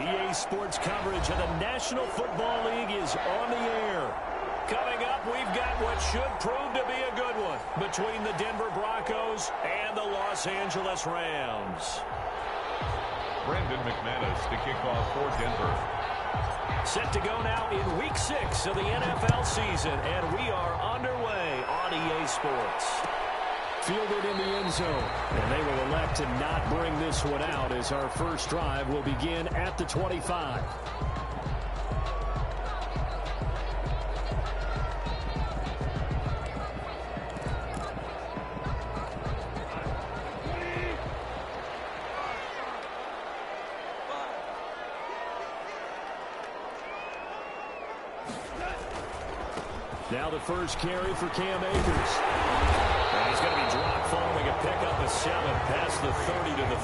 EA Sports coverage of the National Football League is on the air. Coming up, we've got what should prove to be a good one between the Denver Broncos and the Los Angeles Rams. Brendan McManus to kick off for Denver. Set to go now in Week 6 of the NFL season, and we are underway on EA Sports. Fielded in the end zone, and they will elect to not bring this one out as our first drive will begin at the 25. Now the first carry for Cam Akers. And he's going to be dropped following a pickup of 7 past the 30 to the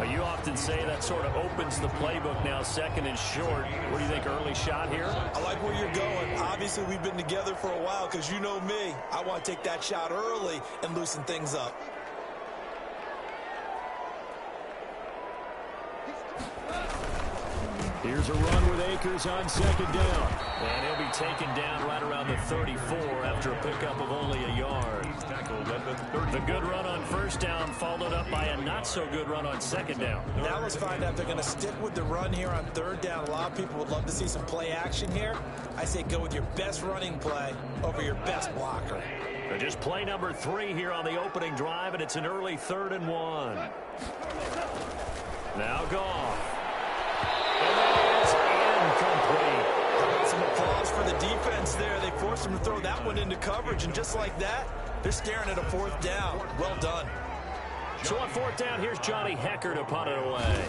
32. You often say that sort of opens the playbook now, second and short. What do you think, early shot here? I like where you're going. Obviously, we've been together for a while because you know me. I want to take that shot early and loosen things up. Here's a run with Akers on second down. And he'll be taken down right around the 34 after a pickup of only a yard. The good run on first down followed up by a not-so-good run on second down. Now let's find out if they're going to stick with the run here on third down. A lot of people would love to see some play action here. I say go with your best running play over your best blocker. Just play number 3 here on the opening drive, and it's an early 3rd and 1. Now Goff. Incomplete. Some applause for the defense there. They forced him to throw that one into coverage, and just like that, they're staring at a 4th down. Well done. So on 4th down, here's Johnny Hecker to punt it away.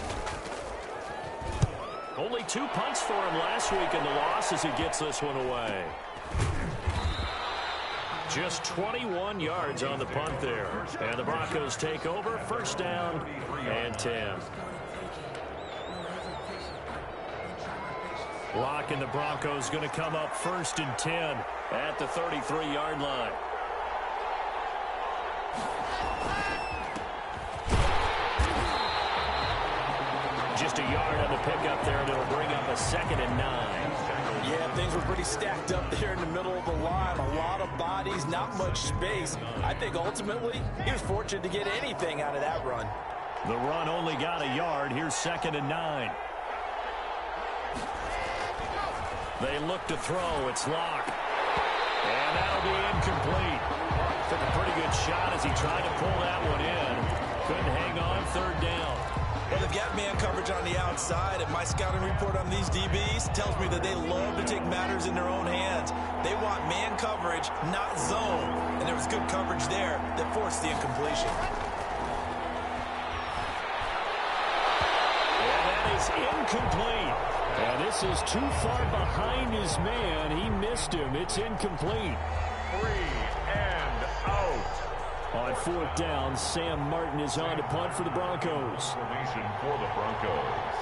Only 2 punts for him last week in the loss as he gets this one away. Just 21 yards on the punt there. And the Broncos take over, 1st down and 10. Lock and the Broncos going to come up 1st and 10 at the 33-yard line. Just a yard on the pickup there, and it'll bring up a 2nd and 9. Yeah, things were pretty stacked up there in the middle of the line. A lot of bodies, not much space. I think ultimately he was fortunate to get anything out of that run. The run only got a yard. Here's 2nd and 9. They look to throw. It's Locke. And that'll be incomplete. Took a pretty good shot as he tried to pull that one in. Couldn't hang on, 3rd down. Well, they've got man coverage on the outside, and my scouting report on these DBs tells me that they love to take matters in their own hands. They want man coverage, not zone. And there was good coverage there that forced the incompletion. And that is incomplete. And this is too far behind his man. He missed him. It's incomplete. 3 and out. On 4th down, Sam Martin is on to punt for the Broncos. Formation for the Broncos.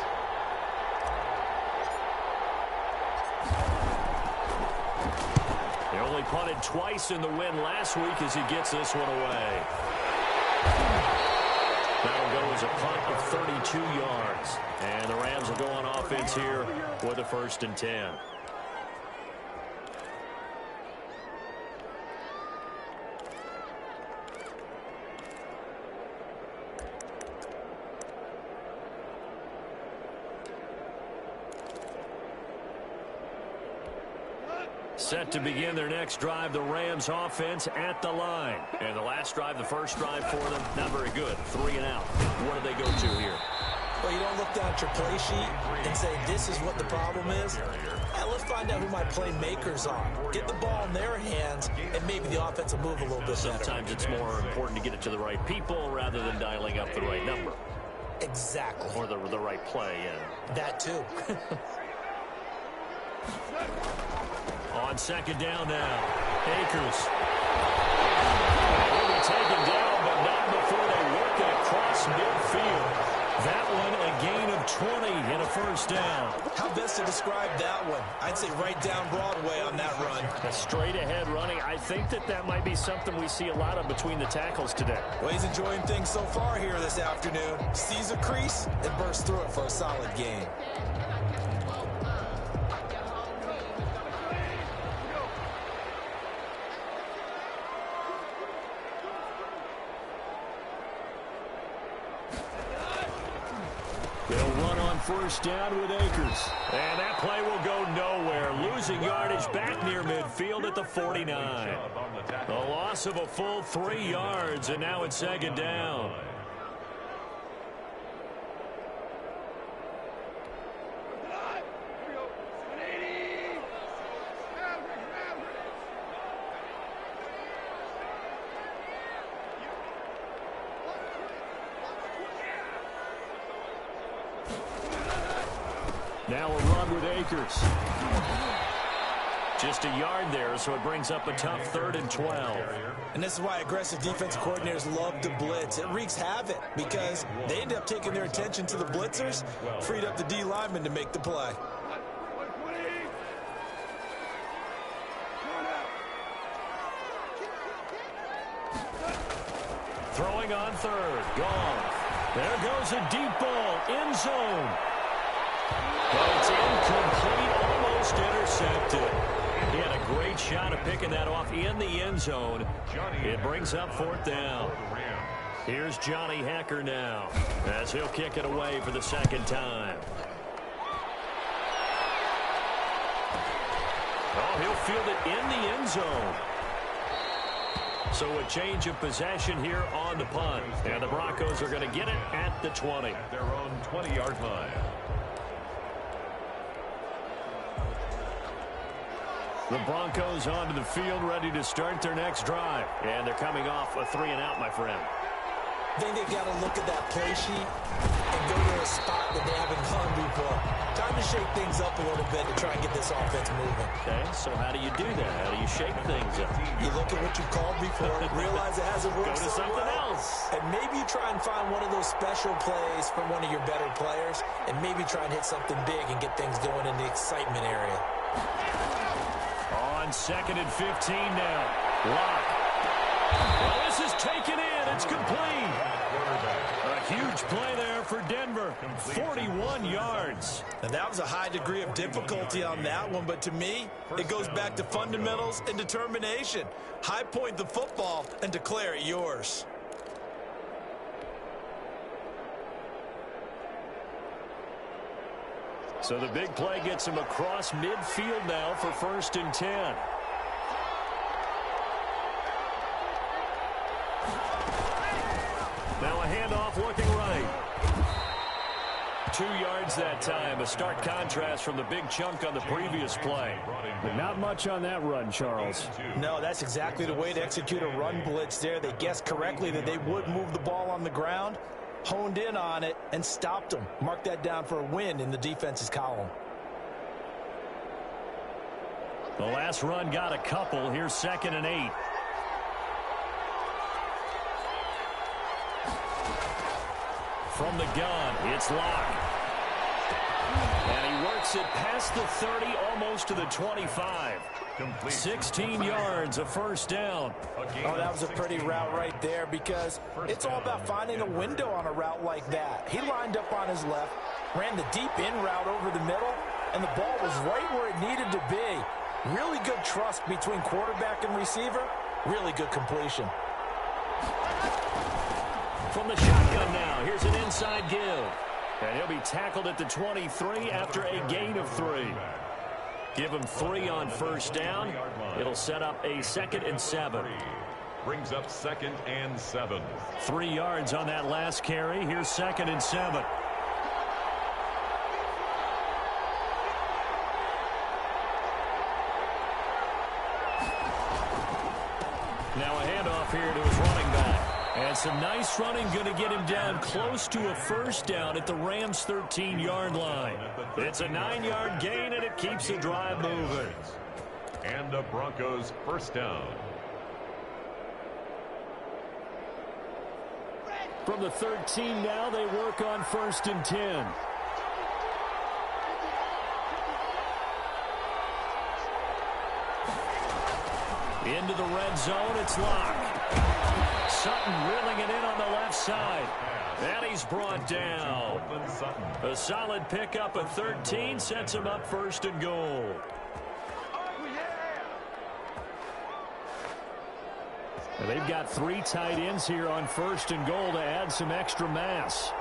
They only punted twice in the win last week as he gets this one away. That'll go as a punt of 32 yards. And the Rams will go on offense here with a 1st and 10. Set to begin their next drive, the Rams offense at the line. And the last drive, the first drive for them, not very good. 3 and out. What do they go to here? Well, you don't look down at your play sheet and say, this is what the problem is. Now, let's find out who my playmakers are. Get the ball in their hands, and maybe the offense will move a little bit better. Sometimes it's more important to get it to the right people rather than dialing up the right number. Exactly. Or the right play, yeah. That, too. On 2nd down now, Akers. Will be taken down, but not before they work it across midfield. That one a gain of 20 and a first down. How best to describe that one? I'd say right down Broadway on that run. A straight ahead running. I think that might be something we see a lot of between the tackles today. Well, he's enjoying things so far here this afternoon. Sees a crease and bursts through it for a solid gain. They'll run on first down with Akers. And that play will go nowhere. Losing yardage back near midfield at the 49. A loss of a full 3 yards, and now it's second down. Now a run with Akers. Just a yard there, so it brings up a tough 3rd and 12. And this is why aggressive defensive coordinators love to blitz. It wreaks havoc because they end up taking their attention to the blitzers, freed up the D lineman to make the play. Throwing on 3rd. Gone. There goes a deep ball. End zone. But it's incomplete, almost intercepted. He had a great shot at picking that off in the end zone. It brings up 4th down. Here's Johnny Hekker now as he'll kick it away for the 2nd time. Oh, he'll field it in the end zone. So a change of possession here on the punt. And the Broncos are going to get it at the 20. At their own 20-yard line. The Broncos onto the field, ready to start their next drive. And they're coming off a 3-and-out, my friend. I think they've got to look at that play sheet and go to a spot that they haven't gone before. Time to shake things up a little bit to try and get this offense moving. Okay, so how do you do that? How do you shake things up? You look at what you've called before, realize it hasn't worked Go to so something well, else. and maybe you try and find one of those special plays from one of your better players, and maybe try and hit something big and get things going in the excitement area. On 2nd and 15 now. Lock. Well, this is taken in. It's complete. A huge play there for Denver. 41 yards. And that was a high degree of difficulty on that one, but to me, it goes back to fundamentals and determination. High point the football and declare it yours. So the big play gets him across midfield now for 1st and 10. Now a handoff looking right. 2 yards that time. A stark contrast from the big chunk on the previous play. But not much on that run, Charles. No, that's exactly the way to execute a run blitz there. They guessed correctly that they would move the ball on the ground, honed in on it, and stopped them. Mark that down for a win in the defense's column. The last run got a couple. Here's 2nd and 8. From the gun, it's Locke. And he works it past the 30, almost to the 25. 16 yards, a first down. Oh, that was a pretty route right there because it's all about finding a window on a route like that. He lined up on his left, ran the deep in route over the middle, and the ball was right where it needed to be. Really good trust between quarterback and receiver. Really good completion. From the shotgun now, here's an inside give. And he'll be tackled at the 23 after a gain of 3. Give him 3 on first down. It'll set up a 2nd and 7. Brings up 2nd and 7. 3 yards on that last carry. Here's 2nd and 7. Now a handoff here to his running back. And some nice running going to get him down close to a first down at the Rams' 13-yard line. It's a 9-yard gain, and it keeps the drive moving. And the Broncos first down. From the 13 now, they work on 1st and 10. Into the red zone, it's locked. Sutton reeling it in on the left side. And he's brought down. A solid pickup of 13 sets him up 1st and goal. And they've got 3 tight ends here on 1st and goal to add some extra mass.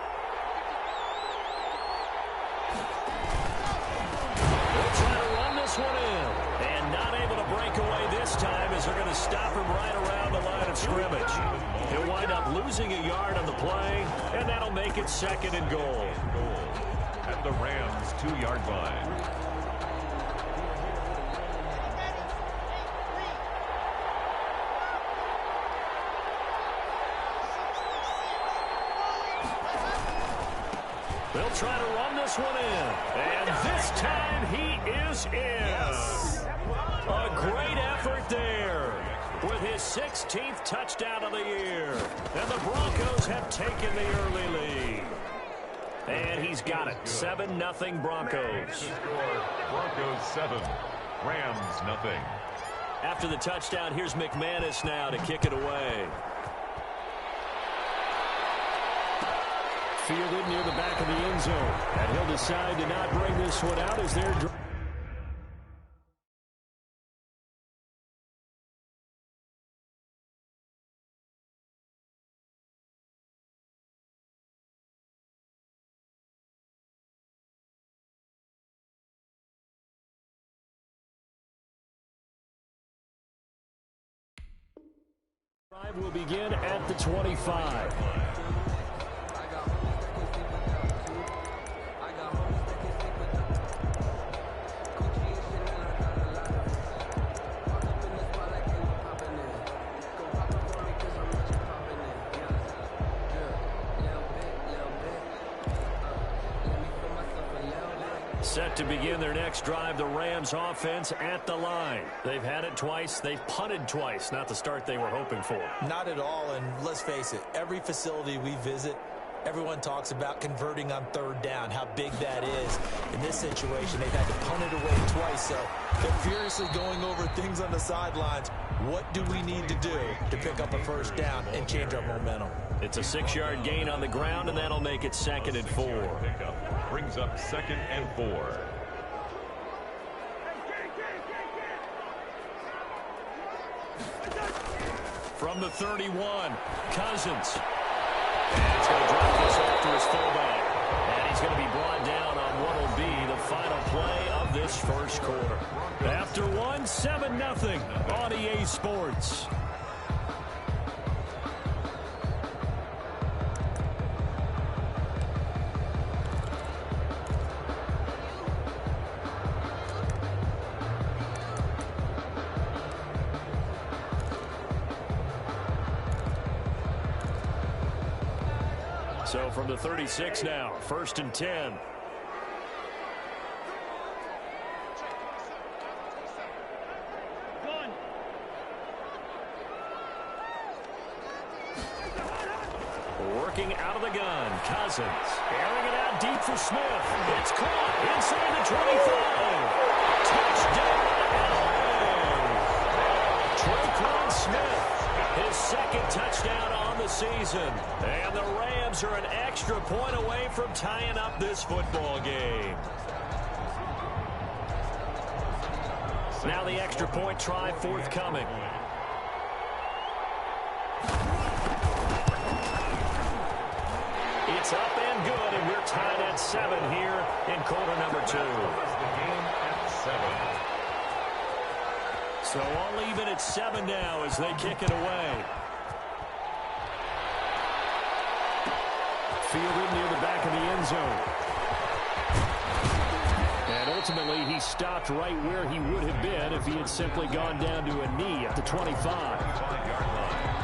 They'll try to run this one in. And not able to break away this time as they're going to stop him right around the line of scrimmage. He'll wind up losing a yard on the play, and that'll make it 2nd and goal. At the Rams' 2-yard line. They'll try to run this one in. And this time he is in. Yes. A great effort there with his 16th touchdown of the year. And the Broncos have taken the early lead. And he's got it. 7-0 Broncos. Broncos 7, Rams 0. After the touchdown, here's McManus now to kick it away. Fielded near the back of the end zone. And he'll decide to not bring this one out as they're... Drive will begin at the 25. Set to begin their next drive, the Rams offense at the line. They've had it twice. They've punted twice. Not the start they were hoping for. Not at all, and let's face it, every facility we visit, everyone talks about converting on 3rd down, how big that is. In this situation, they've had to punt it away twice, so they're furiously going over things on the sidelines. What do we need to do to pick up a 1st down and change our momentum? It's a 6-yard gain on the ground, and that'll make it 2nd and 4. Pickup brings up 2nd and 4. From the 31, Cousins. And he's going to drop this off to his fullback. And he's going to be brought down on what will be the final play of this 1st quarter. After one, 7-0 on EA Sports. So from the 36 now, 1st and 10. Working out of the gun, Cousins. Airing it out deep for Smith. It's caught inside the 25. Touchdown. Traquan Smith. His 2nd touchdown on the season. And the Rams are an extra point away from tying up this football game. Now the extra point try forthcoming. It's up and good, and we're tied at 7 here in quarter number 2. The game at 7. So all even at 7 now as they kick it away. Fielded near the back of the end zone. And ultimately, he stopped right where he would have been if he had simply gone down to a knee at the 25. 5-yard line.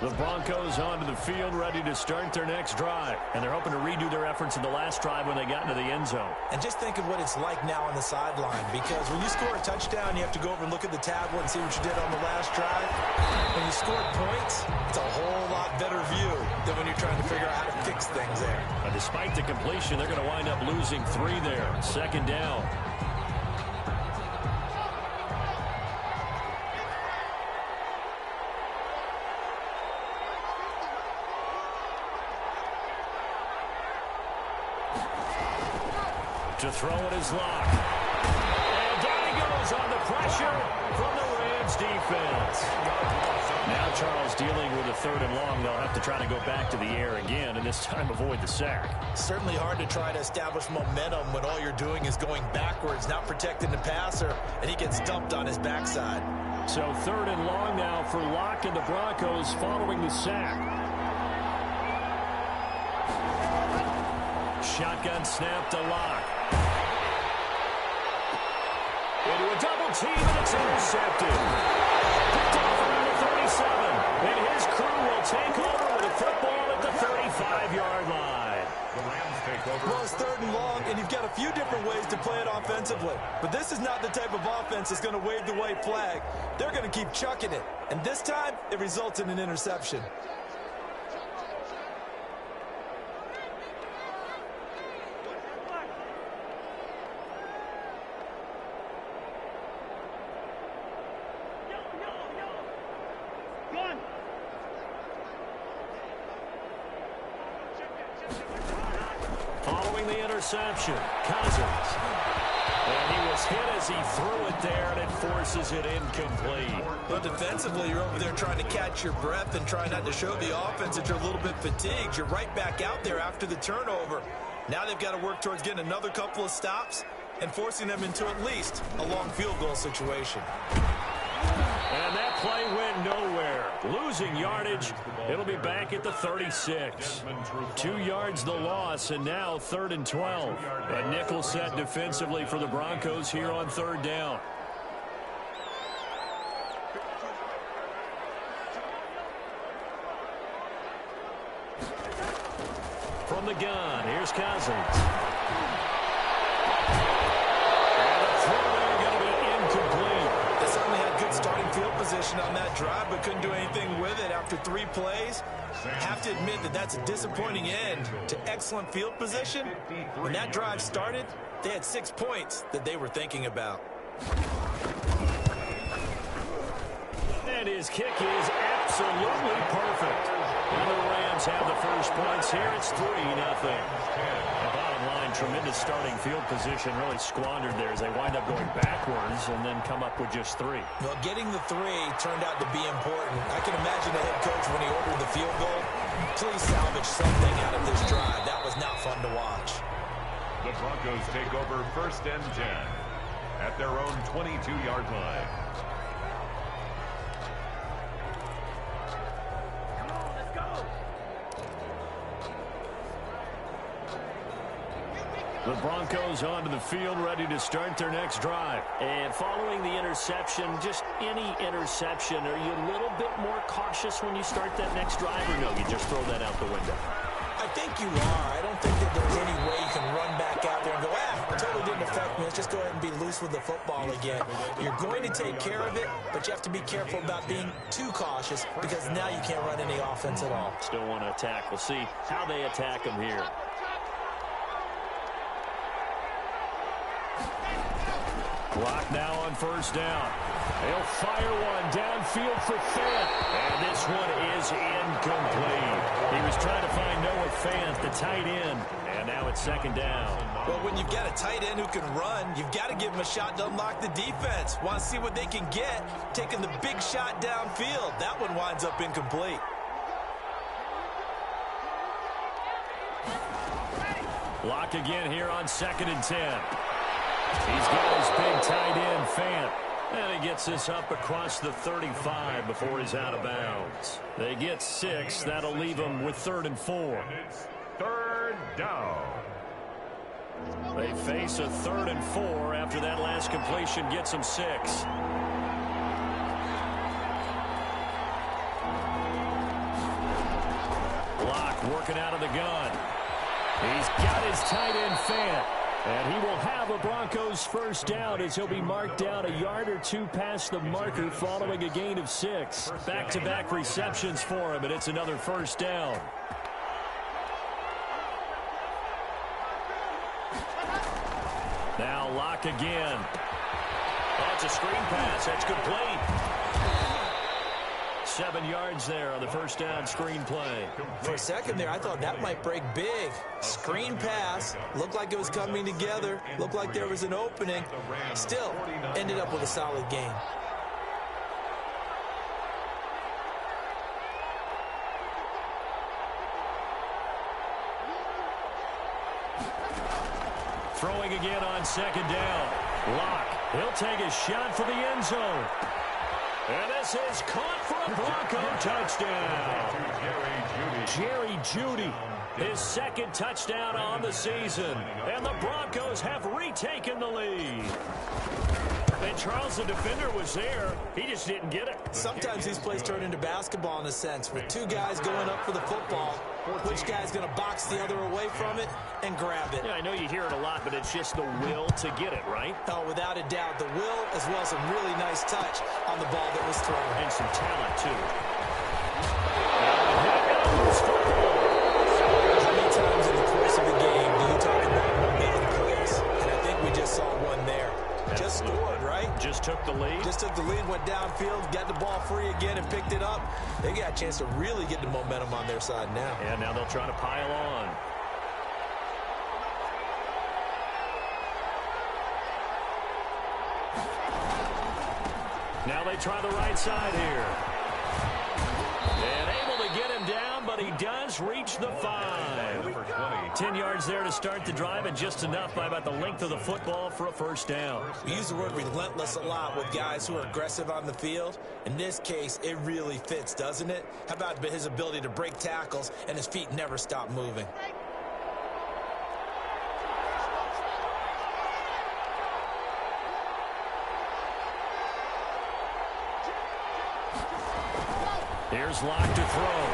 The Broncos onto the field, ready to start their next drive. And they're hoping to redo their efforts in the last drive when they got into the end zone. And just think of what it's like now on the sideline, because when you score a touchdown, you have to go over and look at the tablet and see what you did on the last drive. When you score points, it's a whole lot better view than when you're trying to figure out how to fix things there. And despite the completion, they're going to wind up losing 3 there. Second down. To throw it is Locke. And down he goes on the pressure from the Rams defense. Now Charles dealing with a 3rd and long. They'll have to try to go back to the air again, and this time avoid the sack. Certainly hard to try to establish momentum when all you're doing is going backwards, not protecting the passer, and he gets dumped on his backside. So 3rd and long now for Locke and the Broncos following the sack. Shotgun snap to Locke. Into a double team, and it's intercepted. Picked off around the 37. And his crew will take over with a football at the 35-yard line. The Rams take over. Well, it's 3rd and long, and you've got a few different ways to play it offensively. But this is not the type of offense that's going to wave the white flag. They're going to keep chucking it. And this time, it results in an interception. Following the interception, Cousins. And he was hit as he threw it there, and it forces it incomplete. Well, defensively, you're over there trying to catch your breath and try not to show the offense that you're a little bit fatigued. You're right back out there after the turnover. Now they've got to work towards getting another couple of stops and forcing them into at least a long field goal situation. And that play went nowhere. Losing yardage. It'll be back at the 36. 2 yards the loss, and now 3rd and 12. A nickel set defensively for the Broncos here on 3rd down. From the gun, here's Cousins. And the throw there going to be incomplete. They certainly had good starting field position on that drive, but couldn't do anything with it after 3 plays. Have to admit that that's a disappointing end to excellent field position. When that drive started, they had 6 points that they were thinking about. And his kick is absolutely perfect. And the Rams have the first points here. It's 3-0. Bottom line, tremendous starting field position, really squandered there as they wind up going backwards and then come up with just 3. Well, getting the 3 turned out to be important. I can imagine the head coach when he ordered the field goal. Please salvage something out of this drive. That was not fun to watch. The Broncos take over 1st and 10 at their own 22-yard line. The Broncos onto the field, ready to start their next drive. And following the interception, just any interception, are you a little bit more cautious when you start that next drive, or no, you just throw that out the window? I think you are. I don't think that there's any way you can run back out there and go, it totally didn't affect me. Let's just go ahead and be loose with the football again. You're going to take care of it, but you have to be careful about being too cautious because now you can't run any offense at all. Still want to attack. We'll see how they attack them here. Clock now on 1st down. They'll fire one downfield for Fant. And this one is incomplete. He was trying to find Noah Fant, the tight end. And now it's 2nd down. Well, when you've got a tight end who can run, you've got to give him a shot to unlock the defense. Want to see what they can get, taking the big shot downfield. That one winds up incomplete. Lock again here on 2nd and 10. He's got his big tight end, Fant. And he gets this up across the 35 before he's out of bounds. They get 6. That'll leave them with 3rd and 4. And it's 3rd down. They face a 3rd and 4 after that last completion gets them 6. working out of the gun. He's got his tight end Fant. And he will have a Broncos first down as he'll be marked down a yard or two past the marker following a gain of 6. Back-to-back receptions for him, and it's another first down. Now Locke again. That's a screen pass. That's complete. 7 yards there on the first down screen play. For a second there, I thought that might break big. Screen pass. Looked like it was coming together. Looked like there was an opening. Still, ended up with a solid gain. Throwing again on second down. Locke. He'll take a shot for the end zone. And this is caught for a Bronco touchdown. Jerry Jeudy, his second touchdown on the season. And the Broncos have retaken the lead. And Charles, the defender, was there. He just didn't get it. Sometimes these plays turn into basketball in a sense. With 2 guys going up for the football, which guy's going to box the other away from it and grab it? Yeah, I know you hear it a lot, but it's just the will to get it, right? Oh, without a doubt. The will as well as some really nice touch on the ball that was thrown. And some talent, too. How many times in the course of a game do you talk about momentum plays? And I think we just saw one there. Just scored, right? Just took the lead. Just took the lead, went downfield, got the ball free again and picked it up. They got a chance to really get the momentum on their side now. And now they'll try to pile on. Now they try the right side here. And able to get him down, but he does reach the 5. 10 yards there to start the drive, and just enough by about the length of the football for a first down. We use the word relentless a lot with guys who are aggressive on the field. In this case, it really fits, doesn't it? How about his ability to break tackles and his feet never stop moving? Here's Locke to throw.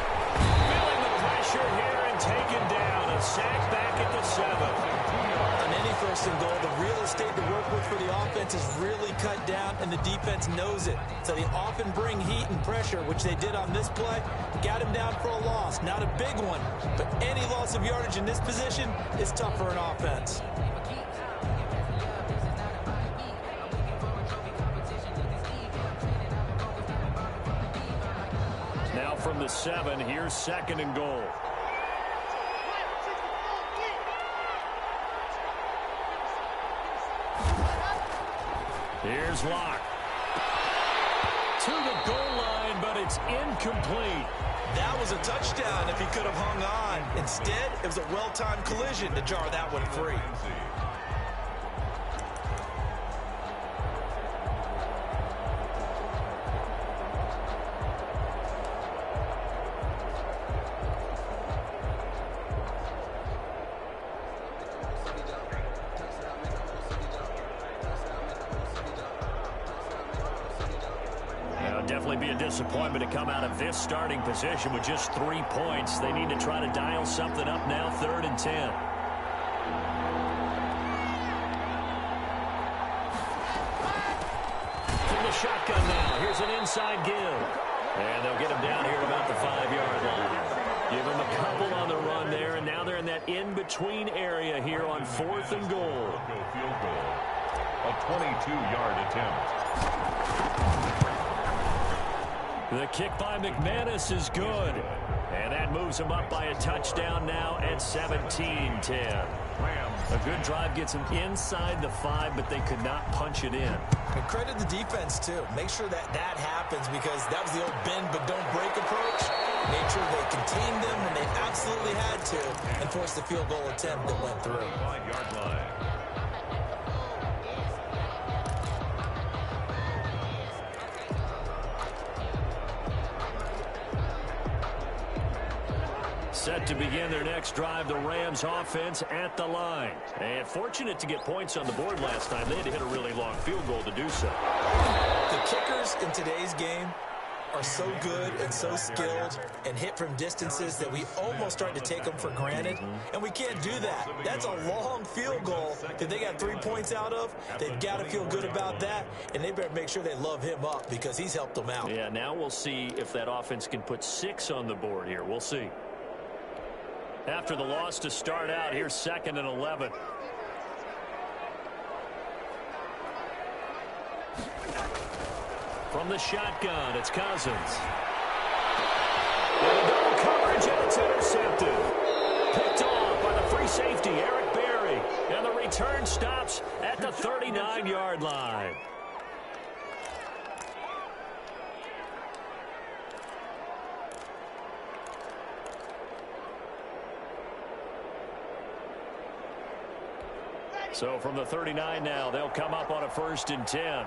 Feeling the pressure here and taken down. A sack back at the 7. On any first and goal, the real estate to work with for the offense is really cut down, and the defense knows it. So they often bring heat and pressure, which they did on this play. Got him down for a loss. Not a big one, but any loss of yardage in this position is tough for an offense. Now from the 7, here's second and goal. Here's Locke. To the goal line, but it's incomplete. That was a touchdown if he could have hung on. Instead, it was a well-timed collision to jar that one free. Definitely be a disappointment to come out of this starting position with just 3 points. They need to try to dial something up now, 3rd and 10. From the shotgun now, here's an inside give. And they'll get him down here about the 5-yard line. Give him a couple on the run there, and now they're in that in-between area here on 4th and goal. Field goal. A 22-yard attempt. The kick by McManus is good. And that moves him up by a touchdown now at 17-10. A good drive gets him inside the 5, but they could not punch it in. And credit the defense, too. Make sure that happens, because that was the old bend but don't break approach. Made sure they contained them when they absolutely had to and forced the field goal attempt that went through. 5-yard line. Set to begin their next drive, the Rams offense at the line. And fortunate to get points on the board last time. They had to hit a really long field goal to do so. The kickers in today's game are so good and so skilled and hit from distances that we almost start to take them for granted, and we can't do that. That's a long field goal that they got 3 points out of. They've got to feel good about that, and they better make sure they love him up because he's helped them out. Yeah, now we'll see if that offense can put 6 on the board here. We'll see. After the loss to start out, here's 2nd and 11. From the shotgun, it's Cousins. And double coverage, and it's intercepted. Picked off by the free safety, Eric Berry. And the return stops at the 39-yard line. So from the 39 now, they'll come up on a 1st and 10.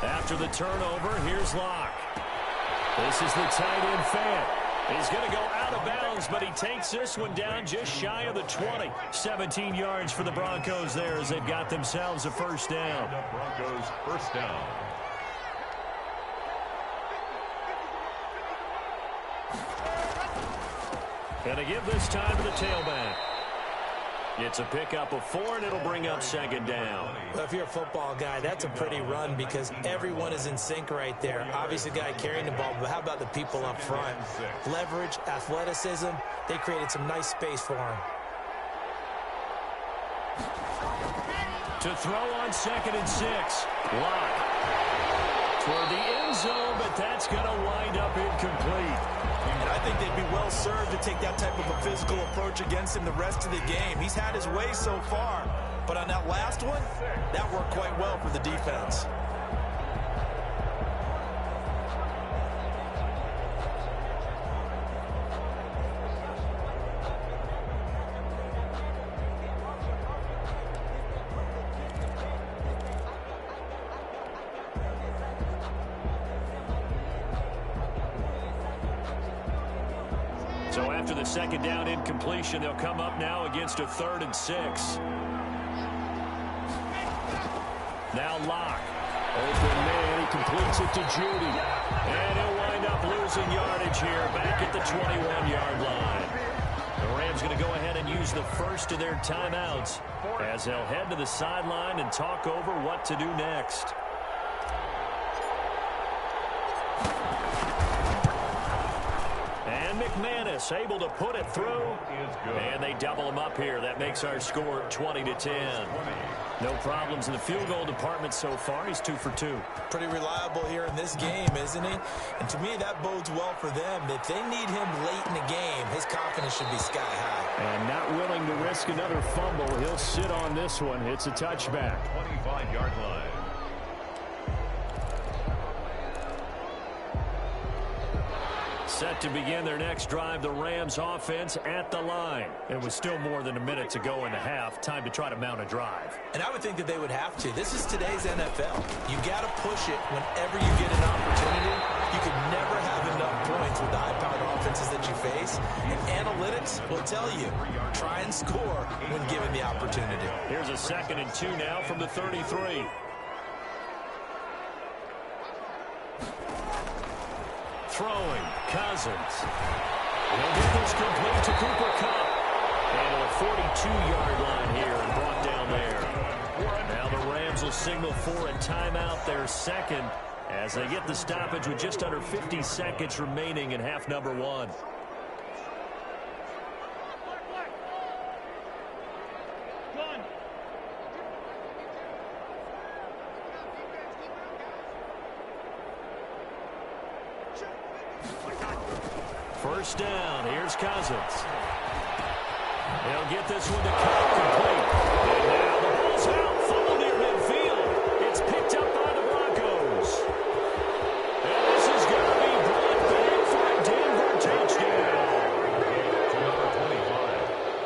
After the turnover, here's Locke. This is the tight end Fant. He's going to go out of bounds, but he takes this one down just shy of the 20. 17 yards for the Broncos there as they've got themselves a 1st down. Broncos 1st down. And to give this time to the tailback. It's a pickup of 4, and it'll bring up 2nd down. Well, if you're a football guy, that's a pretty run because everyone is in sync right there. Obviously, the guy carrying the ball, but how about the people up front? Leverage, athleticism, they created some nice space for him. To throw on 2nd and 6. Locke. Toward the end zone, but that's going to wind up incomplete. And I think they'd be well served to take that type of a physical approach against him the rest of the game. He's had his way so far, but on that last one, that worked quite well for the defense. So after the 2nd down incompletion, they'll come up now against a 3rd and 6. Now Locke. Open man, he completes it to Judy. And he'll wind up losing yardage here back at the 21-yard line. The Rams going to go ahead and use the first of their timeouts as they'll head to the sideline and talk over what to do next. And McManus able to put it through. And they double him up here. That makes our score 20-10. No problems in the field goal department so far. He's 2 for 2. Pretty reliable here in this game, isn't he? And to me, that bodes well for them. If they need him late in the game, his confidence should be sky high. And not willing to risk another fumble. He'll sit on this one. It's a touchback. 25-yard line. Set to begin their next drive, the Rams offense at the line. It was still more than a minute to go in the half. Time to try to mount a drive. And I would think that they would have to. This is today's NFL. You got to push it whenever you get an opportunity. You can never have enough points with the high-powered offenses that you face. And analytics will tell you, try and score when given the opportunity. Here's a 2nd and 2 now from the 33. Throwing, Cousins. He'll get this complete to Cooper Kupp. And a 42-yard line here and brought down there. Now the Rams will signal for a timeout, their 2nd, as they get the stoppage with just under 50 seconds remaining in half number 1. First down, here's Cousins. They'll get this one to Kupp complete. And now the ball's out, full near midfield. It's picked up by the Broncos. And this is going to be brought back for a Denver touchdown.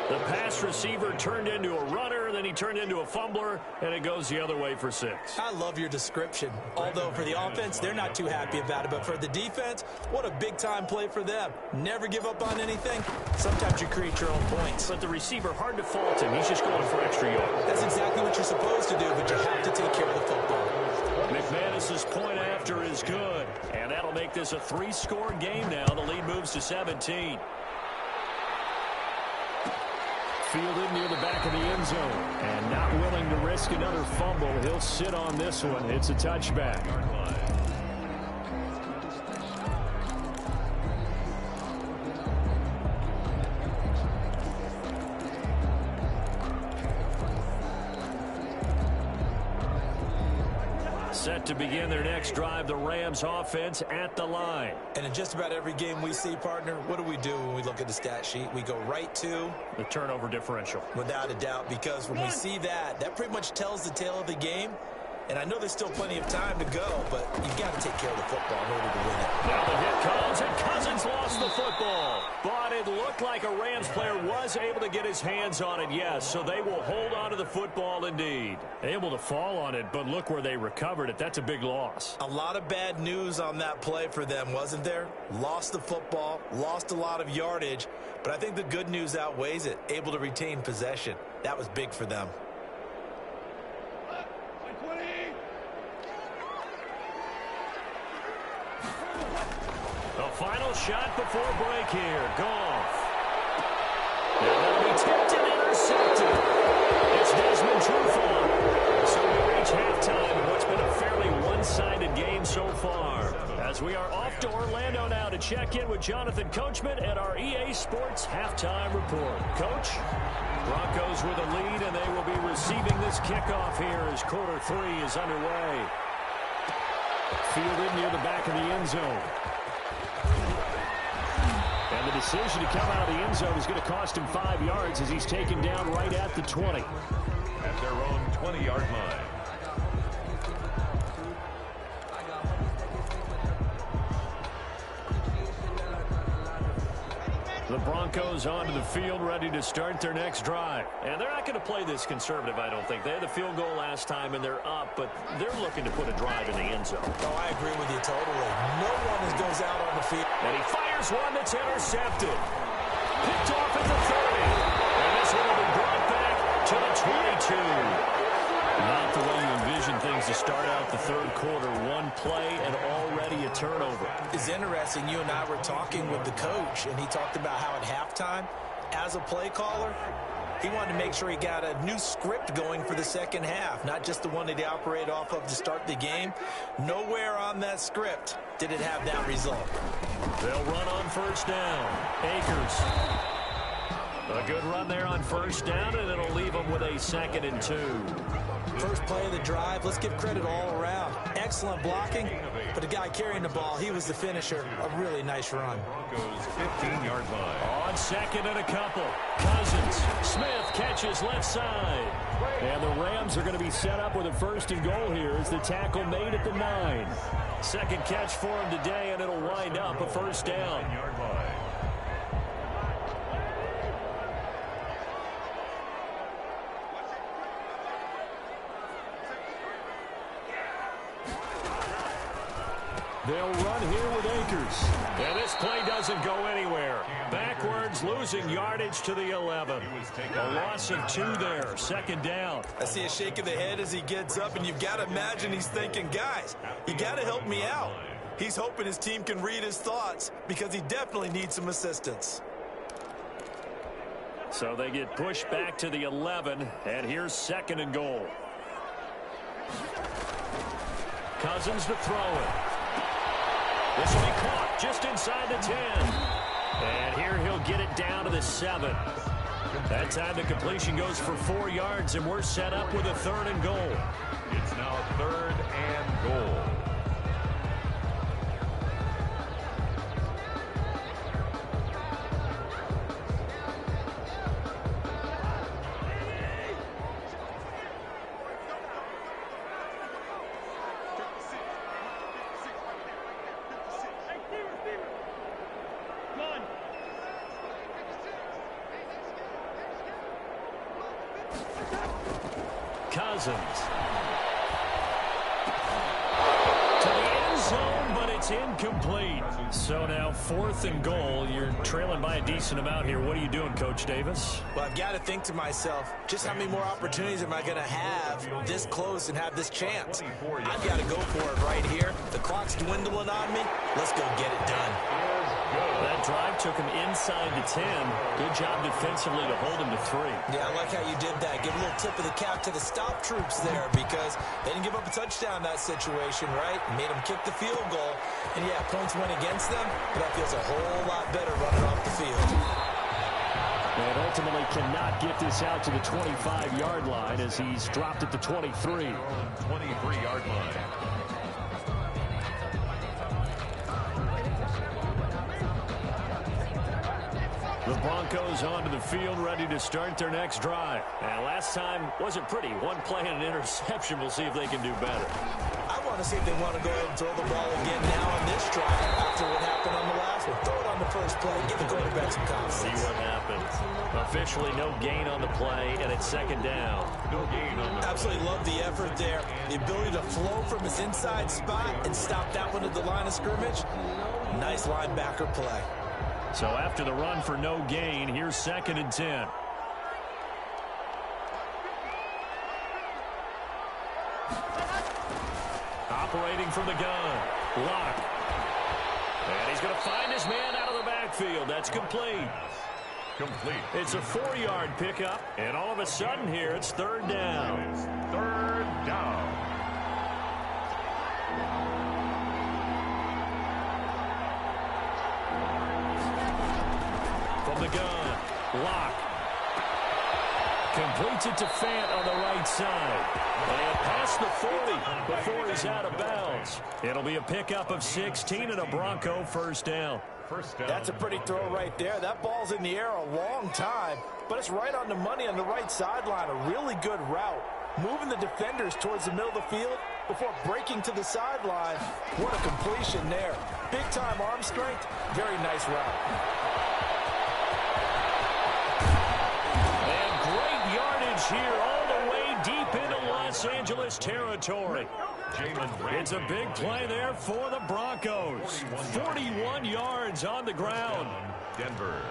The pass receiver receiver turned into a runner, then he turned into a fumbler, and it goes the other way for 6. I love your description. Although for the offense, they're not too happy about it. But for the defense, what a big-time play for them. Never give up on anything. Sometimes you create your own points. But the receiver, hard to fault him. He's just going for extra yards. That's exactly what you're supposed to do, but you have to take care of the football. McManus's point after is good. And that'll make this a 3-score game now. The lead moves to 17. Fielded near the back of the end zone. And not willing to risk another fumble. He'll sit on this one. It's a touchback. Set to begin their next drive, the Rams offense at the line. And in just about every game we see, partner, what do when we look at the stat sheet? We go right to the turnover differential. Without a doubt, because when we see that, that pretty much tells the tale of the game. And I know there's still plenty of time to go, but you've got to take care of the football in order to win it. Now the hit comes, and Cousins lost the football. But it looked like a Rams player was able to get his hands on it, yes. So they will hold on to the football indeed. Able to fall on it, but look where they recovered it. That's a big loss. A lot of bad news on that play for them, wasn't there? Lost the football, lost a lot of yardage. But I think the good news outweighs it. Able to retain possession. That was big for them. Final shot before break here. Goff. Now that'll be tipped and intercepted. It's Desmond Trufant. So we reach halftime in what's been a fairly one-sided game so far. As we are off to Orlando now to check in with Jonathan Coachman at our EA Sports Halftime Report. Coach, Broncos with a lead, and they will be receiving this kickoff here as quarter 3 is underway. Fielded near the back of the end zone. And the decision to come out of the end zone is going to cost him 5 yards as he's taken down right at the 20. At their own 20-yard line. The Broncos onto the field, ready to start their next drive. And they're not going to play this conservative, I don't think. They had the field goal last time, and they're up, but they're looking to put a drive in the end zone. Oh, I agree with you totally. No one goes out on the field. And he fires one that's intercepted. Picked off at the 30. And this one will be brought back to the 22. Not the way you envision things to start out the third quarter. One play and already a turnover. It's interesting. You and I were talking with the coach, and he talked about how at halftime, as a play caller, he wanted to make sure he got a new script going for the second half, not just the one that he operated off of to start the game. Nowhere on that script did it have that result. They'll run on first down. Akers. A good run there on first down, and it'll leave them with a 2nd and 2. First play of the drive, let's give credit all around. Excellent blocking, but the guy carrying the ball, he was the finisher. A really nice run. Broncos 15-yard line. On 2nd and a couple. Cousins. Smith catches left side. And the Rams are going to be set up with a 1st and goal here as the tackle made at the 9. Second catch for him today, and it'll wind up a 1st down. 9-yard line. They'll run here with Akers. And this play doesn't go anywhere. Backwards, losing yardage to the 11. A loss of 2 there. 2nd down. I see a shake of the head as he gets up, and you've got to imagine he's thinking, guys, you got to help me out. He's hoping his team can read his thoughts because he definitely needs some assistance. So they get pushed back to the 11, and here's 2nd and goal. Cousins to throw it. This will be caught just inside the 10. And here he'll get it down to the 7. That time the completion goes for 4 yards, and we're set up with a 3rd and goal. It's now 3rd and goal. Cousins. To the end zone, but it's incomplete. So now 4th and goal. You're trailing by a decent amount here. What are you doing, Coach Davis? Well, I've got to think to myself, just how many more opportunities am I going to have this close and have this chance? I've got to go for it right here. The clock's dwindling on me. Let's go get it done. That drive took him inside the 10. Good job defensively to hold him to 3. Yeah, I like how you did that. Give a little tip of the cap to the stop troops there because they didn't give up a touchdown in that situation, right? Made them kick the field goal. And, yeah, points went against them, but that feels a whole lot better running off the field. And ultimately cannot get this out to the 25-yard line as he's dropped at the 23. 23-yard line. The Broncos onto the field, ready to start their next drive. And last time wasn't pretty. One play and an interception. We'll see if they can do better. I want to see if they want to go ahead and throw the ball again now on this drive after what happened on the last one. Throw it on the first play. Give the quarterback some confidence. See what happens. Officially no gain on the play, and it's 2nd down. No gain on the Absolutely love the effort there. The ability to flow from his inside spot and stop that one at the line of scrimmage. Nice linebacker play. So after the run for no gain, here's 2nd and 10. Operating from the gun. Lock. And he's going to find his man out of the backfield. That's complete. complete. It's a 4-yard pickup, and all of a sudden here, it's 3rd down. It's 3rd down. From the gun, Lock. Completes it to Fant on the right side. And past the 40 before he's out of bounds. It'll be a pickup of 16 and a Bronco first down. First down. That's a pretty throw right there. That ball's in the air a long time, but it's right on the money on the right sideline. A really good route. Moving the defenders towards the middle of the field before breaking to the sideline. What a completion there. Big-time arm strength. Very nice route. And great yardage here all the way deep into Los Angeles territory. It's a big play there for the Broncos. 41 yards on the ground. Denver.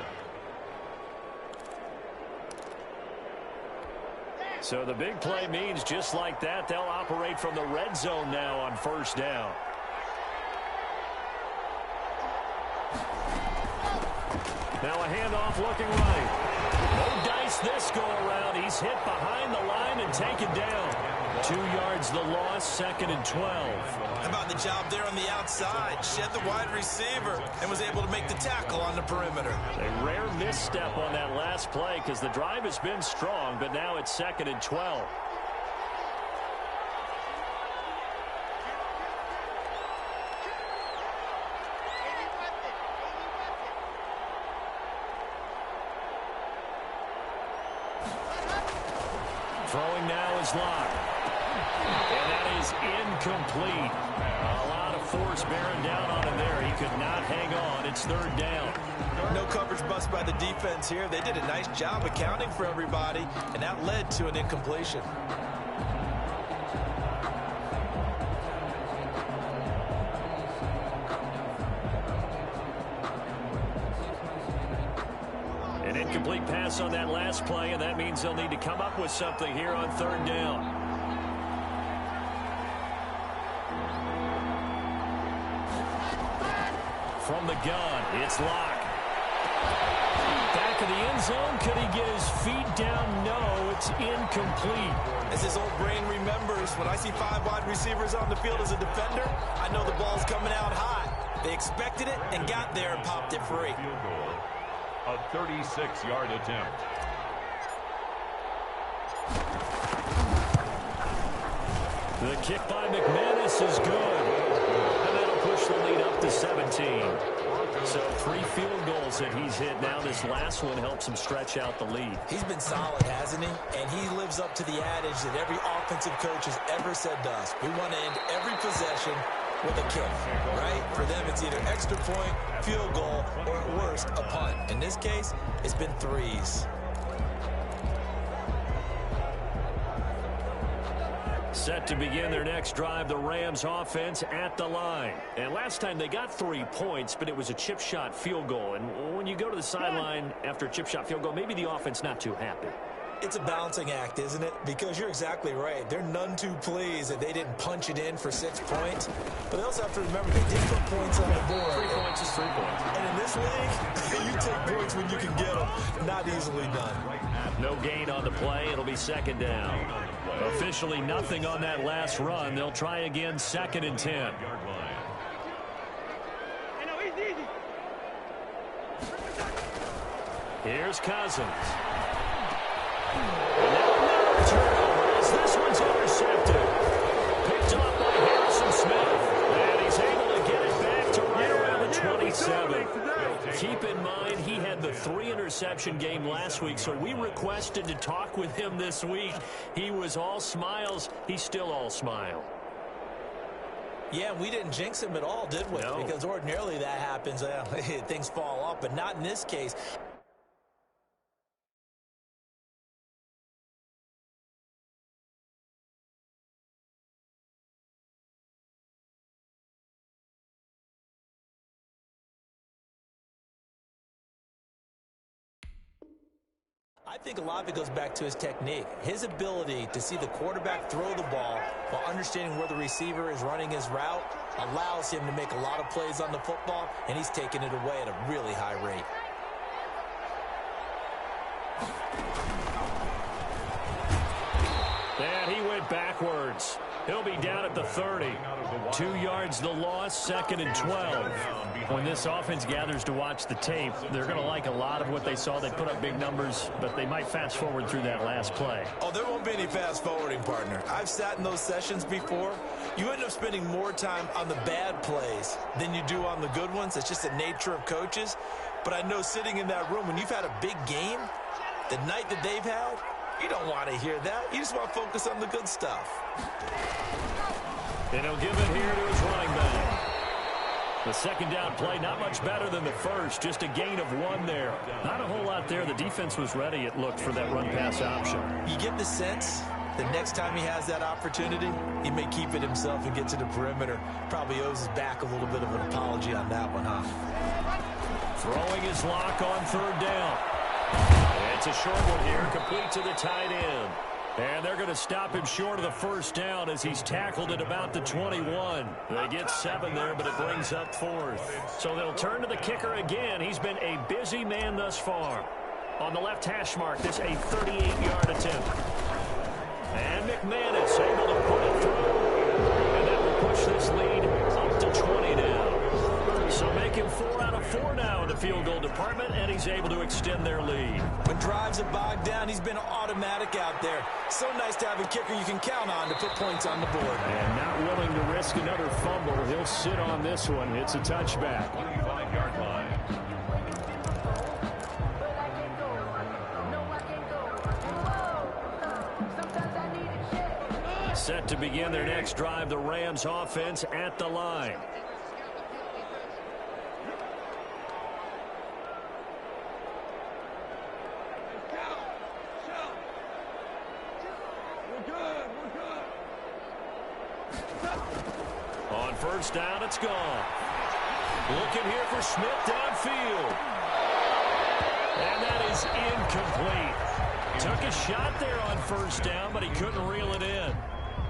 So the big play means just like that, they'll operate from the red zone now on first down. Now a handoff looking right. No dice this go around. He's hit behind the line and taken down. 2 yards the loss, 2nd and 12. How about the job there on the outside? Shed the wide receiver and was able to make the tackle on the perimeter. A rare misstep on that last play because the drive has been strong, but now it's 2nd and 12. Throwing now is Lock. And that is incomplete. A lot of force bearing down on him there. He could not hang on. It's 3rd down. No coverage bust by the defense here. They did a nice job accounting for everybody, and that led to an incompletion. An incomplete pass on that last play, and that means they'll need to come up with something here on 3rd down. From the gun, it's Lock. Back of the end zone. Could he get his feet down? No, it's incomplete. As his old brain remembers, when I see 5 wide receivers on the field as a defender, I know the ball's coming out high. They expected it and got there and popped it free. Field goal. A 36-yard attempt. The kick by McManus is good. And that'll push the lead up to 17. So 3 field goals that he's hit now. This last one helps him stretch out the lead. He's been solid, hasn't he? And he lives up to the adage that every offensive coach has ever said to us. We want to end every possession with a kick, right? For them, it's either extra point, field goal, or at worst, a punt. In this case, it's been 3s. Set to begin their next drive, the Rams offense at the line. And last time they got 3 points, but it was a chip shot field goal. And when you go to the sideline after a chip shot field goal, maybe the offense not too happy. It's a balancing act, isn't it? Because you're exactly right. They're none too pleased that they didn't punch it in for 6 points. But they also have to remember they did put points on the board. 3 points is 3 points. And in this league, you take points when you can get them. Not easily done. No gain on the play. It'll be second down. Officially nothing on that last run. They'll try again, 2nd and 10. Here's Cousins. And now another turnover as this one's intercepted. Picked off by Harrison Smith. And he's able to get it back to right around the 27. Keep in mind, he had the 3-interception game last week, so we requested to talk with him this week. He was all smiles. He's still all smile. Yeah, we didn't jinx him at all, did we? No. Because ordinarily that happens. Things fall off, but not in this case. I think a lot of it goes back to his technique. His ability to see the quarterback throw the ball while understanding where the receiver is running his route allows him to make a lot of plays on the football, and he's taking it away at a really high rate. And he went backwards. He'll be down at the 30. 2 yards the loss, 2nd and 12. When this offense gathers to watch the tape, they're going to like a lot of what they saw. They put up big numbers, but they might fast forward through that last play. Oh, there won't be any fast forwarding, partner. I've sat in those sessions before. You end up spending more time on the bad plays than you do on the good ones. It's just the nature of coaches. But I know sitting in that room, when you've had a big game, the night that they've had, you don't want to hear that. You just want to focus on the good stuff. And he'll give it here to his running back. The second down play, not much better than the first. Just a gain of 1 there. Not a whole lot there. The defense was ready, it looked, for that run-pass option. You get the sense the next time he has that opportunity, he may keep it himself and get to the perimeter. Probably owes his back a little bit of an apology on that one, huh? Throwing his lock on 3rd down. It's a short one here, complete to the tight end. And they're going to stop him short of the 1st down as he's tackled at about the 21. They get 7 there, but it brings up 4th. So they'll turn to the kicker again. He's been a busy man thus far. On the left hash mark, this a 38-yard attempt. And McManus able to put it through. And that will push this lead up to 20 now. So make him 4 out of 4 now in the field goal department, and he's able to extend their lead. When drives are bogged down, he's been automatic out there. So nice to have a kicker you can count on to put points on the board. And not willing to risk another fumble. He'll sit on this one. It's a touchback. 25-yard line. Set to begin their next drive, the Rams offense at the line. On 1st down, it's gone. Looking here for Smith downfield. And that is incomplete. Took a shot there on 1st down, but he couldn't reel it in.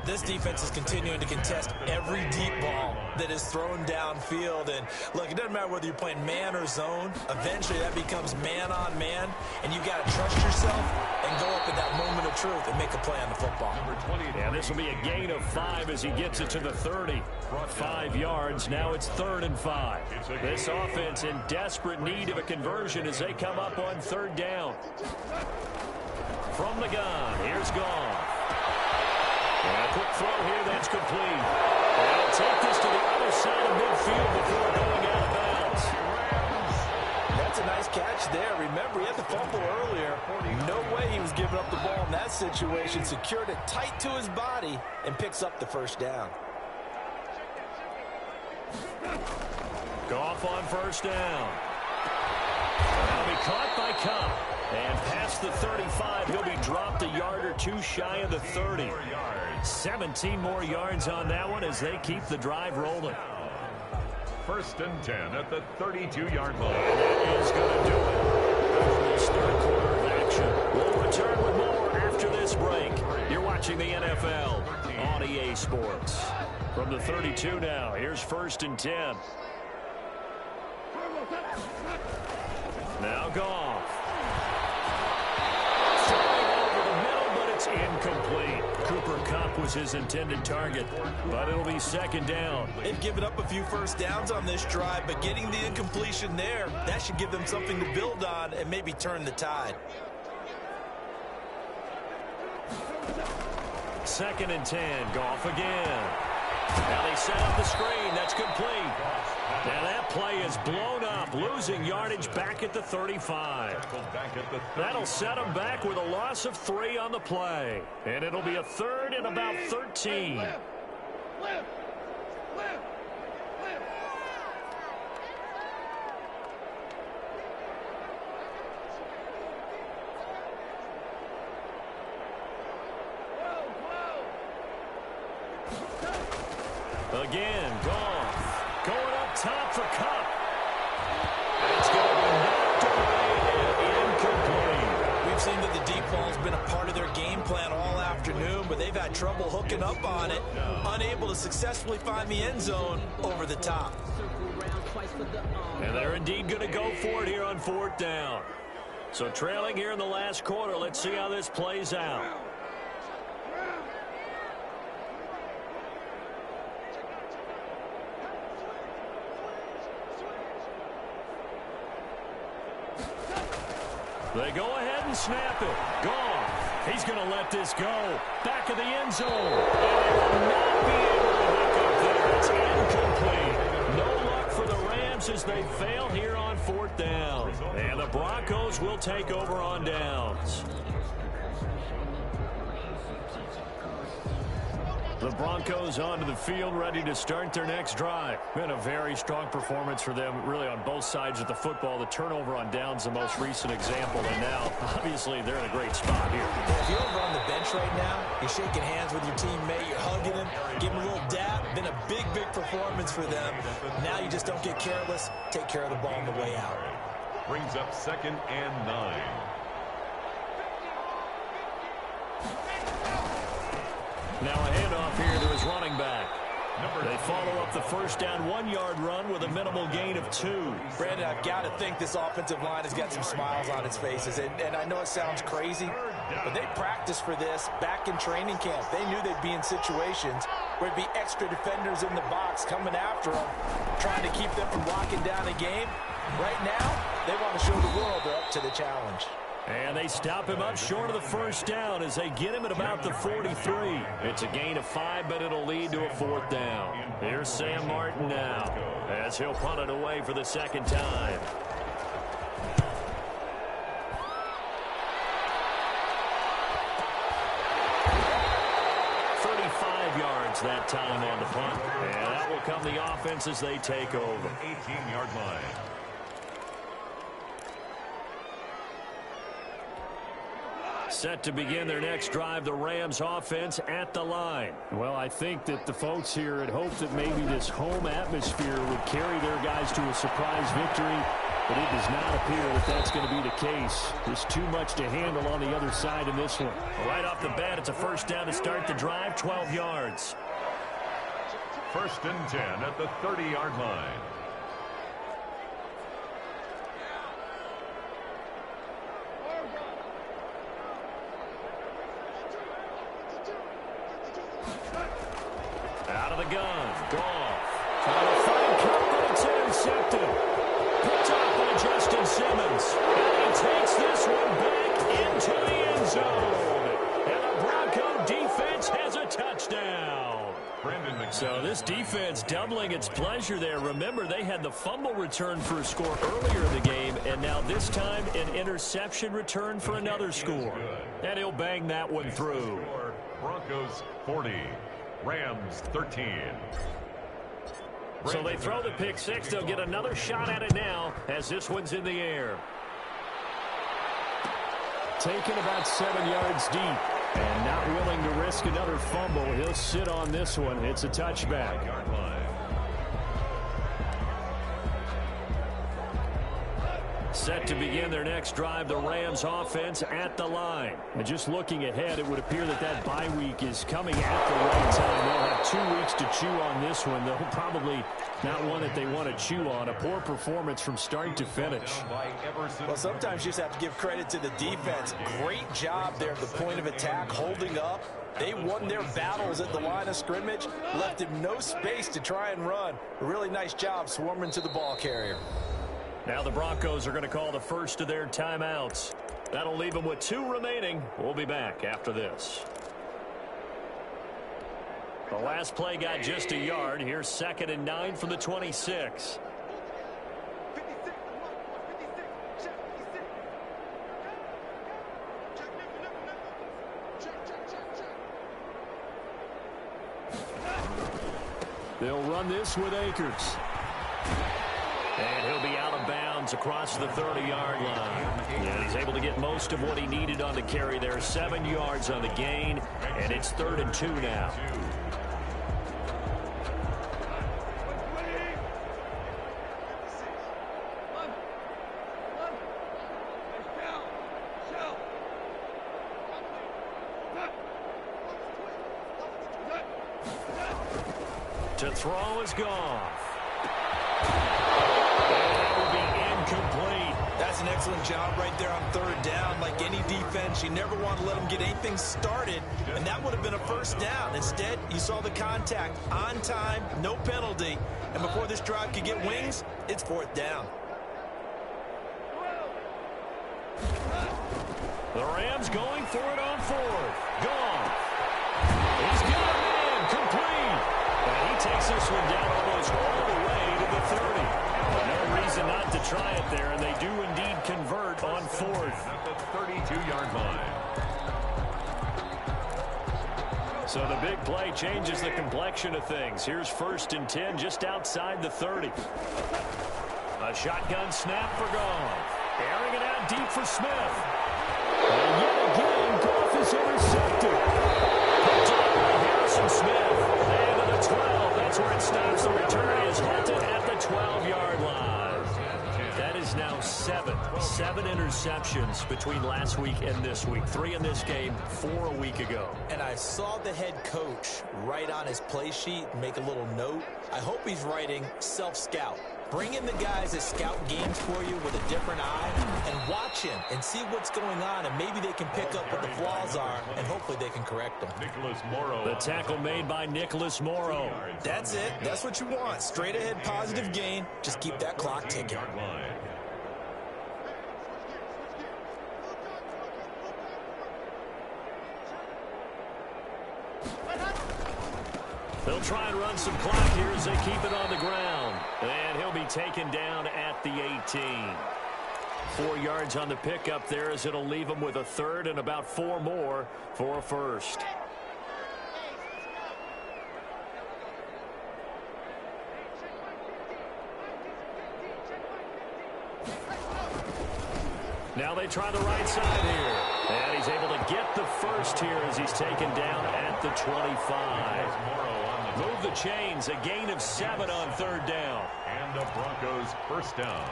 This defense is continuing to contest every deep ball that is thrown downfield. And, look, it doesn't matter whether you're playing man or zone. Eventually, that becomes man-on-man, and you've got to trust yourself and go up at that moment of truth and make a play on the football. Yeah, this will be a gain of 5 as he gets it to the 30. 5 yards. Now it's 3rd and 5. This offense in desperate need of a conversion as they come up on 3rd down. From the gun, here's Goff. And a quick throw here, that's complete. And he'll take this to the other side of midfield before going out of bounds. That's a nice catch there. Remember, he had the fumble earlier. No way he was giving up the ball in that situation. Secured it tight to his body and picks up the 1st down. Goff on 1st down. That'll be caught by Cup. And past the 35, he'll be dropped a yard or two shy of the 30. 17 more yards on that one as they keep the drive rolling. 1st and 10 at the 32-yard line. And that is going to do it for this third quarter of action. We'll return with more after this break. You're watching the NFL on EA Sports. From the 32 now, here's 1st and 10. Now Goff. Throwing over the middle, but it's incomplete. Cooper Kupp was his intended target, but it'll be 2nd down. They've given up a few first downs on this drive, but getting the incompletion there, that should give them something to build on and maybe turn the tide. 2nd and 10. Goff again. Now they set up the screen. That's complete. Now that play is blown up, losing yardage back at the 35. That'll set them back with a loss of 3 on the play. And it'll be a 3rd and about 13. Again, Goff going up top for Kupp. It's going to be knocked away and incomplete. We've seen that the deep ball's been a part of their game plan all afternoon, but they've had trouble hooking up on it, unable to successfully find the end zone over the top. And they're indeed going to go for it here on 4th down. So trailing here in the last quarter, let's see how this plays out. They go ahead and snap it. Goff. He's going to let this go. Back of the end zone. And they will not be able to hook up there. It's incomplete. No luck for the Rams as they fail here on 4th down. And the Broncos will take over on downs. The Broncos onto the field, ready to start their next drive. Been a very strong performance for them, really, on both sides of the football. The turnover on downs, the most recent example. And now, obviously, they're in a great spot here. If you're over on the bench right now, you're shaking hands with your teammate, you're hugging him, giving him a little dap. Been a big, big performance for them. Now you just don't get careless. Take care of the ball on the way out. Brings up 2nd and 9. Now a handoff here to his running back. They follow up the 1st down 1-yard run with a minimal gain of 2. Brandon, I've got to think this offensive line has got some smiles on its faces. And I know it sounds crazy, but they practiced for this back in training camp. They knew they'd be in situations where there'd be extra defenders in the box coming after them, trying to keep them from locking down a game. Right now, they want to show the world they're up to the challenge. And they stop him up short of the 1st down as they get him at about the 43. It's a gain of 5, but it'll lead to a 4th down. Here's Sam Martin now as he'll punt it away for the 2nd time. That time on the punt. And that will come the offense as they take over. 18-yard line. Set to begin their next drive, the Rams offense at the line. Well, I think that the folks here had hoped that maybe this home atmosphere would carry their guys to a surprise victory, but it does not appear that that's going to be the case. There's too much to handle on the other side in this one. Right off the bat, it's a 1st down to start the drive, 12 yards. 1st and 10 at the 30-yard line. Out of the gun, Goff. Trying to find Kupp, but it's intercepted. Picked up by Justin Simmons. And he takes this one back into the end zone. And the Bronco defense has a touchdown. So this defense doubling its pleasure there. Remember, they had the fumble return for a score earlier in the game, and now this time an interception return for another score. And he'll bang that one through. Broncos 40, Rams 13. So they throw the pick six. They'll get another shot at it now as this one's in the air. taken about 7 yards deep. And not willing to risk another fumble. He'll sit on this one. It's a touchback. Set to begin their next drive, the Rams offense at the line. And just looking ahead, it would appear that that bye week is coming at the right time. They'll have 2 weeks to chew on this one, though probably not one that they want to chew on. A poor performance from start to finish. Well, sometimes you just have to give credit to the defense. Great job there at the point of attack, holding up. They won their battles at the line of scrimmage, left him no space to try and run. A really nice job swarming to the ball carrier. Now the Broncos are going to call the first of their timeouts. That'll leave them with 2 remaining. We'll be back after this. The last play got just a yard. Here's 2nd and 9 from the 26. They'll run this with Akers. And he'll be out of bounds across the 30-yard line. And he's able to get most of what he needed on the carry there. 7 yards on the gain, and it's 3rd and 2 now. To throw is gone. That's an excellent job right there on 3rd down. Like any defense, you never want to let them get anything started, and that would have been a 1st down. Instead, you saw the contact on time, no penalty, and before this drive could get wings, it's 4th down. The Rams going for it on 4th. Gone. He's got a man complete. And he takes this one down almost all the way to the 30. No reason not to try it there, and they do indeed convert on 4th. At the 32-yard line. So the big play changes the complexion of things. Here's 1st and 10 just outside the 30. A shotgun snap for Goff. Airing it out deep for Smith. And yet again, Goff is intercepted. Harrison Smith. And to the 12. That's where it stops. The return is halted at the 12-yard line. That is now 7 interceptions between last week and this week. 3 in this game, 4 a week ago. And I saw the head coach write on his play sheet and make a little note. I hope he's writing self-scout. Bring in the guys that scout games for you with a different eye and watch him and see what's going on, and maybe they can pick up what the flaws are, and hopefully they can correct them. Nicholas Morrow. The tackle made by Nicholas Morrow. That's it. That's what you want. Straight ahead positive gain. Just keep that clock ticking. They'll try and run some clock here as they keep it on the ground. And he'll be taken down at the 18. 4 yards on the pickup there as it'll leave him with a 3rd and about 4 more for a 1st. Now they try the right side here. And he's able to get the 1st here as he's taken down at the 25. Move the chains, a gain of 7 on 3rd down. And the Broncos 1st down.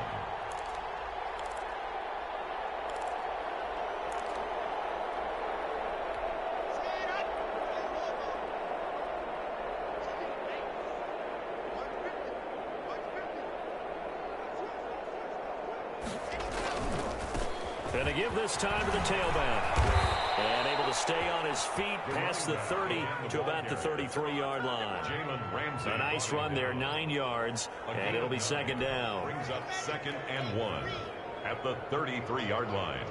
And to give this time to the tailback. And able to stay on his feet past the 30 to about the 33-yard line. A nice run there, 9 yards, and it'll be 2nd down. Brings up 2nd and 1 at the 33-yard line.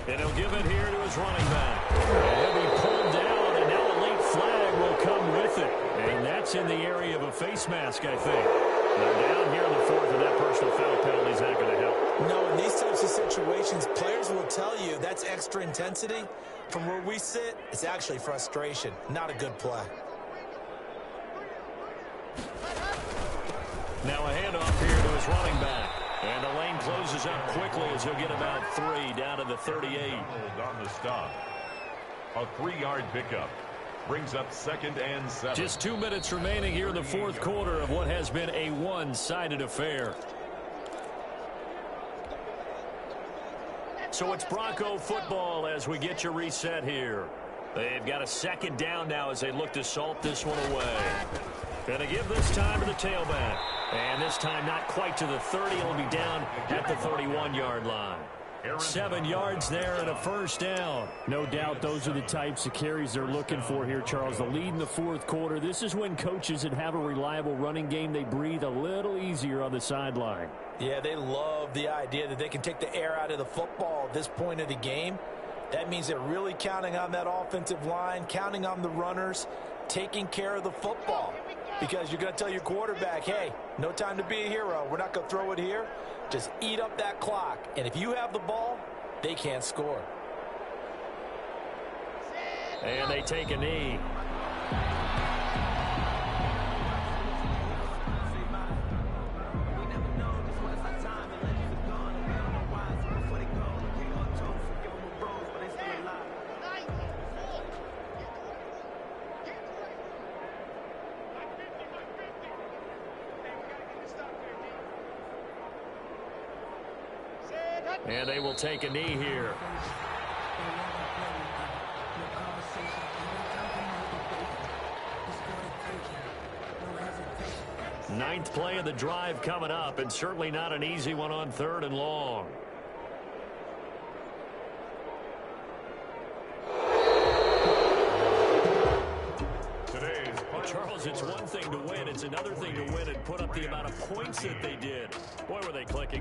And he'll give it here to his running back. And he'll be pulled down, and now a late flag will come with it. And that's in the area of a face mask, I think. They're down here in the 4th, and that personal foul penalty is not going to help. No, in these types of situations, players will tell you that's extra intensity. From where we sit, it's actually frustration. Not a good play. Now a handoff here to his running back. And the lane closes up quickly as he'll get about 3 down to the 38. On the stop. A 3-yard pickup. Brings up 2nd and 7. Just 2 minutes remaining here in the fourth quarter of what has been a one-sided affair. So it's Bronco football as we get you reset here. They've got a 2nd down now as they look to salt this one away. Going to give this time to the tailback. And this time not quite to the 30. It'll be down at the 31-yard line. 7 yards there and a first down. No doubt those are the types of carries they're looking for here, Charles. The lead in the fourth quarter. This is when coaches that have a reliable running game, they breathe a little easier on the sideline. Yeah, they love the idea that they can take the air out of the football at this point of the game. That means they're really counting on that offensive line, counting on the runners, taking care of the football. Because you're going to tell your quarterback, hey, no time to be a hero. We're not going to throw it here. Just eat up that clock. And if you have the ball, they can't score. And they take a knee. And they will take a knee here. Ninth play of the drive coming up, and certainly not an easy one on 3rd and long. Charles, it's one thing to win. It's another thing to win and put up the amount of points that they did. Boy, were they clicking.